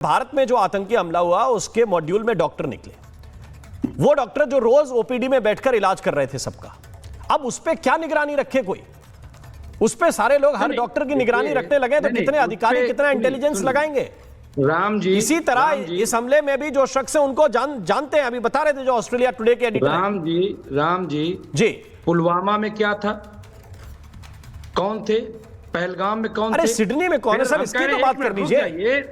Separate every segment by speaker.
Speaker 1: भारत में जो आतंकी हमला हुआ उसके मॉड्यूल में डॉक्टर निकले, वो डॉक्टर जो रोज ओपीडी में बैठकर इलाज कर रहे थे सबका। अब उस पे क्या निगरानी रखे कोई? उस पे सारे लोग हर डॉक्टर की निगरानी रखने लगे तो कितने अधिकारी कितना इंटेलिजेंस लगाएंगे?
Speaker 2: राम जी,
Speaker 1: इसी तरह इस हमले में भी जो शख्स है उनको जानते हैं, अभी बता रहे थे जो ऑस्ट्रेलिया टुडे के एडिटर।
Speaker 2: राम जी पुलवामा में क्या था? कौन थे? पहलगाम में कौन थे?
Speaker 1: अरे सिडनी में कौन है सर? इसकी तो बात कर लीजिए।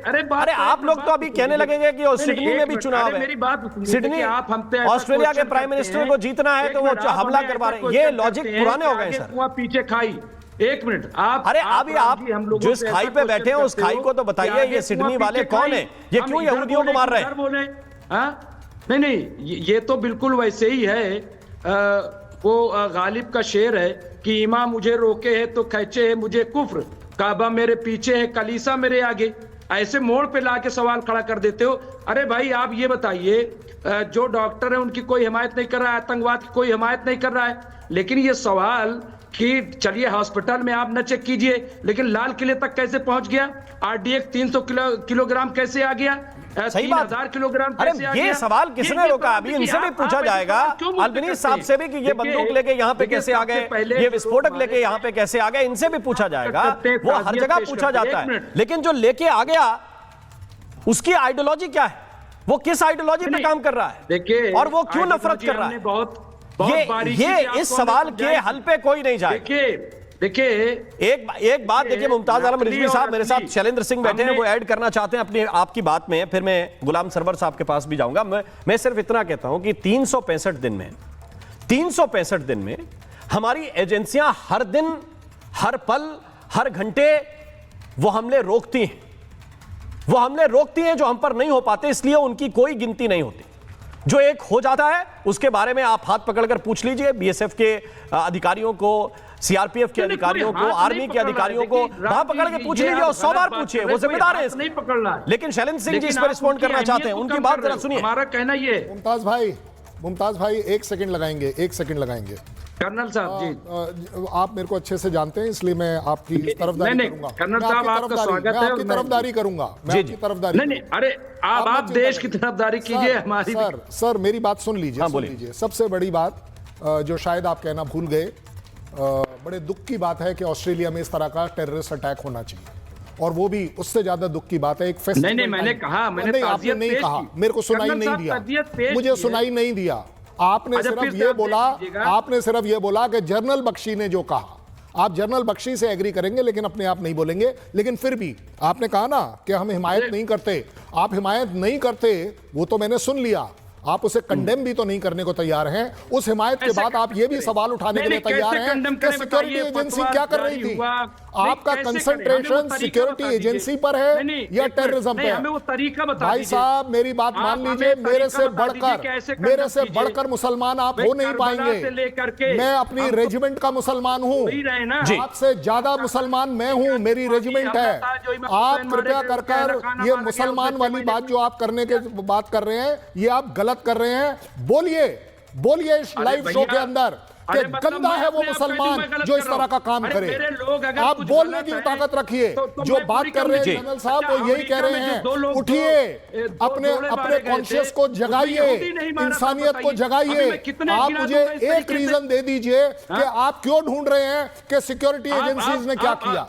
Speaker 1: अरे आप लोग तो अभी कहने लगेंगे कि सिडनी में भी चुनाव है।
Speaker 2: मेरी बात
Speaker 1: सिडनी ऑस्ट्रेलिया के प्राइम मिनिस्टर को जीतना है तो वो हमला करवा रहे हैं। ये लॉजिक पुराने हो गए सर।
Speaker 2: पीछे खाई, एक मिनट आप।
Speaker 1: अरे अभी आप जो इस खाई पे बैठे हैं उस खाई को तो बताइए, ये सिडनी वाले कौन है? ये क्यों यहूदियों को मार रहे हैं?
Speaker 2: नहीं, ये तो बिल्कुल वैसे ही है। वो गालिब का शेर है कि इमाम मुझे रोके है तो खैचे है मुझे कुफ्र, काबा मेरे पीछे है कलीसा मेरे आगे। ऐसे मोड़ पे लाके सवाल खड़ा कर देते हो। अरे भाई आप ये बताइए, जो डॉक्टर है उनकी कोई हिमायत नहीं कर रहा है, आतंकवाद की कोई हिमायत नहीं कर रहा है, लेकिन ये सवाल कि चलिए हॉस्पिटल में आप न चेक कीजिए, लेकिन लाल किले तक कैसे पहुंच गया? आरडीएक्स 300 किलोग्राम कैसे आ गया?
Speaker 1: सही बात।
Speaker 2: 3000 किलोग्राम
Speaker 1: अरे
Speaker 2: कैसे आ
Speaker 1: ये
Speaker 2: गया?
Speaker 1: सवाल किसने रोका? अभी इनसे भी पूछा जाएगा, अल्बनी साहब से भी, कि ये बंदूक लेके यहाँ पे कैसे आ गए, ये विस्फोटक लेके यहाँ पे कैसे आ गए, इनसे भी पूछा जाएगा। वो हर जगह पूछा जाता है, लेकिन जो लेके आ गया उसकी आइडियोलॉजी क्या है? वो किस आइडियोलॉजी पे काम कर रहा है?
Speaker 2: देखिए,
Speaker 1: और वो क्यों नफरत कर रहा है? ये इस सवाल के हल पे कोई नहीं जाए।
Speaker 2: देखिए
Speaker 1: एक बात देखिए, मुमताज आलम रिजवी साहब मेरे साथ शैलेंद्र सिंह बैठे हैं, वो ऐड करना चाहते हैं अपनी आपकी बात में, फिर मैं गुलाम सरवर साहब के पास भी जाऊंगा। मैं सिर्फ इतना कहता हूं कि 365 दिन में हमारी एजेंसियां हर दिन, हर पल, हर घंटे वो हमले रोकती हैं। वो हमले रोकती हैं जो हम पर नहीं हो पाते, इसलिए उनकी कोई गिनती नहीं होती। जो एक हो जाता है उसके बारे में आप हाथ पकड़कर पूछ लीजिए बीएसएफ के अधिकारियों को, सीआरपीएफ के अधिकारियों को, आर्मी के अधिकारियों को वहां पकड़ के पूछ लीजिए और 100 बार पूछिए, वो जिम्मेदार है
Speaker 2: नहीं पकड़ना।
Speaker 1: लेकिन शैलेंद्र सिंह जी इस पर रिस्पॉन्ड करना चाहते हैं, उनकी बात जरा सुनिए।
Speaker 2: हमारा कहना ये,
Speaker 3: मुमताज भाई 1 सेकंड लगाएंगे।
Speaker 2: कर्नल साहब जी,
Speaker 3: आप मेरे को अच्छे से जानते हैं, इसलिए मैं आपकी तरफदारी करूंगा।
Speaker 2: कर्नल साहब आपका स्वागत है।
Speaker 3: आपकी तरफदारी करूंगा, मैं आपकी तरफदारी।
Speaker 2: नहीं, अरे आप देश की तरफदारी कीजिए हमारी।
Speaker 3: सर मेरी बात सुन लीजिए। सबसे बड़ी बात जो शायद आप कहना भूल गए, बड़े दुख की बात है कि ऑस्ट्रेलिया में इस तरह का टेररिस्ट अटैक होना चाहिए, और वो भी उससे ज्यादा दुख की बात है एक फेस्टिवल।
Speaker 2: नहीं, मैंने कहा,
Speaker 3: आपने नहीं कहा, मेरे को सुनाई नहीं दिया, मुझे सुनाई नहीं दिया। आपने सिर्फ ये बोला कि जनरल बख्शी ने जो कहा, आप जनरल बख्शी से एग्री करेंगे लेकिन अपने आप नहीं बोलेंगे। लेकिन फिर भी आपने कहा ना कि हम हिमायत नहीं करते, आप हिमायत नहीं करते, वो तो मैंने सुन लिया। आप उसे कंडेम भी तो नहीं करने को तैयार हैं। उस हिमायत के बाद आप ये भी सवाल उठाने के लिए तैयार हैं कि सिक्योरिटी एजेंसी क्या कर रही थी? आपका कंसंट्रेशन सिक्योरिटी एजेंसी पर है या टेररिज्म पे है? भाई साहब मेरी बात मान लीजिए, मेरे से बढ़कर मुसलमान आप हो नहीं पाएंगे। मैं अपनी रेजिमेंट का मुसलमान हूँ, आपसे ज्यादा मुसलमान मैं हूँ, मेरी रेजिमेंट है। आप कृपया कर ये मुसलमान वाली बात जो आप करने के बात कर रहे हैं, ये आप गलत कर रहे हैं। बोलिए इस लाइव शो के अंदर कि गंदा है वो मुसलमान जो इस तरह का काम करे। आप बोलने की ताकत रखिए। जो बात कर रहे हैं जनरल साहब वो यही कह रहे हैं, उठिए, अपने कॉन्शियस को जगाइए, इंसानियत को जगाइए। आप मुझे एक रीजन दे दीजिए कि आप क्यों ढूंढ रहे हैं कि सिक्योरिटी एजेंसीज ने क्या किया।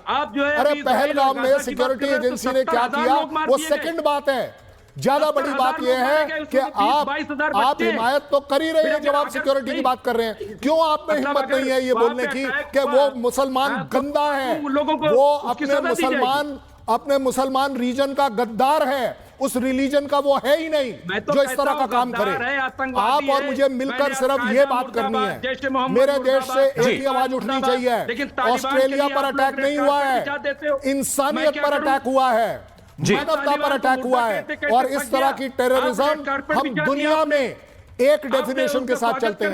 Speaker 3: अरे पहलगाम में सिक्योरिटी एजेंसी ने क्या किया वो सेकंड बात है। ज्यादा बड़ी बात यह है कि आप हिमायत तो कर ही रहे हैं जब आप सिक्योरिटी की बात कर रहे हैं। क्यों आप में हिम्मत नहीं है ये बोलने की कि वो मुसलमान गंदा है, वो अपने मुसलमान रीजन का गद्दार है, उस रिलीजन का वो है ही नहीं जो इस तरह का काम करे। आप और मुझे मिलकर सिर्फ ये बात करनी है, मेरे देश से एक ही आवाज उठनी चाहिए। ऑस्ट्रेलिया पर अटैक नहीं हुआ है, इंसानियत पर अटैक हुआ है, मानवता पर अटैक हुआ है। और इस तरह की टेररिज्म हम दुनिया में एक डेफिनेशन के साथ चलते हैं।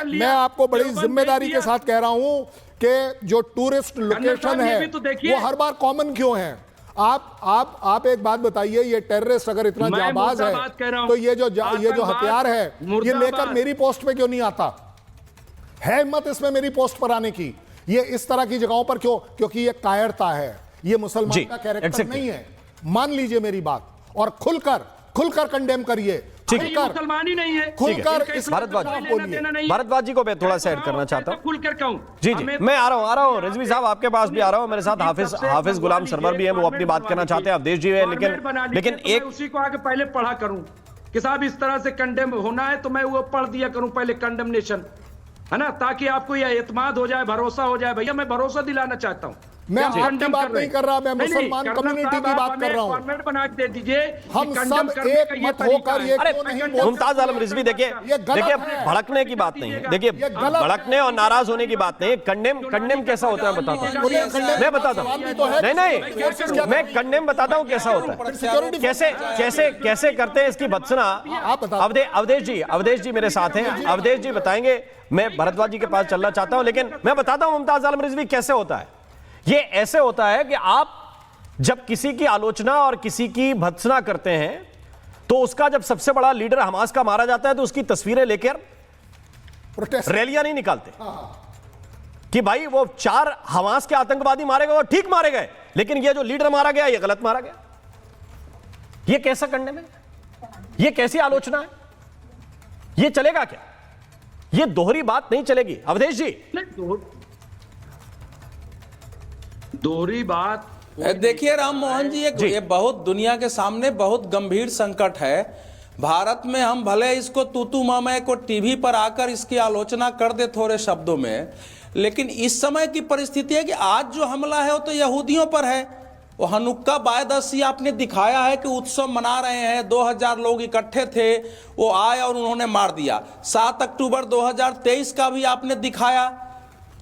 Speaker 3: मैं आपको बड़ी जिम्मेदारी के साथ कह रहा हूं कि जो टूरिस्ट लोकेशन है वो हर बार कॉमन क्यों है? आप एक बात बताइए, ये टेररिस्ट अगर इतना जाबाज है तो ये जो हथियार है ये लेकर मेरी पोस्ट पे क्यों नहीं आता? है हिम्मत इसमें मेरी पोस्ट पर आने की? ये इस तरह की जगहों पर क्यों? क्योंकि ये कायरता है, ये मुसलमान का कैरेक्टर नहीं है। मान लीजिए मेरी बात और खुलकर कंडेम करिए,
Speaker 2: मुसलमान ही नहीं है।
Speaker 3: खुलकर इस
Speaker 1: भारद्वाज जी को मैं थोड़ा सा ऐड करना चाहता हूं।
Speaker 2: खुलकर कहूं
Speaker 1: जी मैं आ रहा हूं रिजवी साहब, आपके पास भी आ रहा हूं। मेरे साथ हाफिज गुलाम सरवर भी है, वो अपनी बात करना चाहते हैं। अवधेश जी है, लेकिन एक
Speaker 2: उसी को आगे पहले पढ़ा करूं कि साहब इस तरह से कंडेम होना है तो मैं वो पढ़ दिया करूं पहले कंडेमनेशन, है ना, ताकि आपको यह एतमाद हो जाए, भरोसा हो जाए। भैया मैं भरोसा दिलाना चाहता हूं।
Speaker 3: मैं आपकी बात नहीं कर रहा, मैं मुसलमान कम्युनिटी की बात कर रहा हूं।
Speaker 2: फॉर्मेट बना के दे दीजिए,
Speaker 3: हम सब एक मत होकर ये क्यों नहीं बोल सकते?
Speaker 1: मुमताज आलम रिजवी देखिए भड़कने की बात नहीं है, देखिए भड़कने और नाराज होने की बात नहीं है। कंडेम कैसा होता है बताता हूं, मैं बताता हूं। नहीं मैं कंडेम बताता हूं कैसा होता है, कैसे करते हैं इसकी भत्सना। अवधेश जी मेरे साथ हैं, अवधेश जी बताएंगे। मैं भारद्वाज जी के पास चलना चाहता हूं, लेकिन मैं बताता हूं मुमताज आलम रिजवी कैसे होता है। ये ऐसे होता है कि आप जब किसी की आलोचना और किसी की भत्सना करते हैं तो उसका जब सबसे बड़ा लीडर हमास का मारा जाता है तो उसकी तस्वीरें लेकर रैलियां नहीं निकालते कि भाई वो 4 हमास के आतंकवादी मारे गए, वो ठीक मारे गए, लेकिन ये जो लीडर मारा गया ये गलत मारा गया। ये कैसा करने में, ये कैसी आलोचना है? ये चलेगा क्या? ये दोहरी बात नहीं चलेगी। अवधेश जी
Speaker 2: दोहरी बात
Speaker 4: देखिए राम मोहन जी, ये बहुत दुनिया के सामने बहुत गंभीर संकट है। भारत में हम भले इसको तूतू मामे को टीवी पर आकर इसकी आलोचना कर दे थोड़े शब्दों में, लेकिन इस समय की परिस्थिति है कि आज जो हमला है वो तो यहूदियों पर है। वो हनुक्का बायदसी आपने दिखाया है कि उत्सव मना रहे हैं, 2000 लोग इकट्ठे थे, वो आए और उन्होंने मार दिया। 7 अक्टूबर 2023 का भी आपने दिखाया,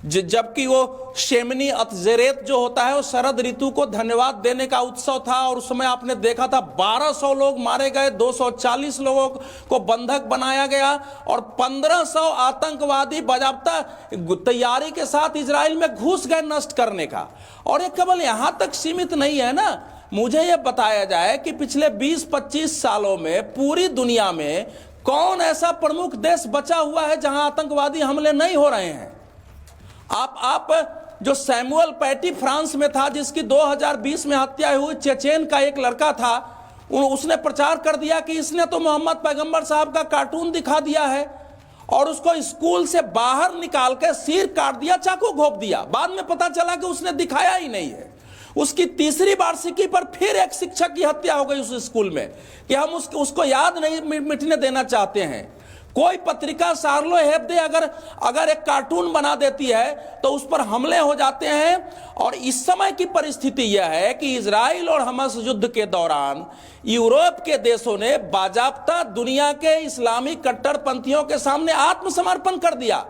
Speaker 4: जबकि वो शेमनी अतजेरेत जो होता है वो शरद ऋतु को धन्यवाद देने का उत्सव था, और उस समय आपने देखा था 1200 लोग मारे गए, 240 लोगों को बंधक बनाया गया और 1500 आतंकवादी बाजाबता तैयारी के साथ इजराइल में घुस गए नष्ट करने का। और ये केवल यहां तक सीमित नहीं है ना, मुझे यह बताया जाए कि पिछले 20-25 सालों में पूरी दुनिया में कौन ऐसा प्रमुख देश बचा हुआ है जहां आतंकवादी हमले नहीं हो रहे हैं। आप जो सैमुअल पैटी फ्रांस में था, जिसकी 2020 में हत्या हुई, चेचेन का एक लड़का था, उसने प्रचार कर दिया कि इसने तो मोहम्मद पैगंबर साहब का कार्टून दिखा दिया है और उसको स्कूल से बाहर निकाल के सिर काट दिया, चाकू घोंप दिया। बाद में पता चला कि उसने दिखाया ही नहीं है। उसकी तीसरी वार्षिकी पर फिर एक शिक्षक की हत्या हो गई उस स्कूल में कि हम उसको याद नहीं मिटने देना चाहते हैं। कोई पत्रिका शार्लो हेब्दे अगर एक कार्टून बना देती है तो उस पर हमले हो जाते हैं। और इस समय की परिस्थिति यह है कि इजराइल और हमास युद्ध के दौरान यूरोप के देशों ने बाजाबता दुनिया के इस्लामी कट्टरपंथियों के सामने आत्मसमर्पण कर दिया।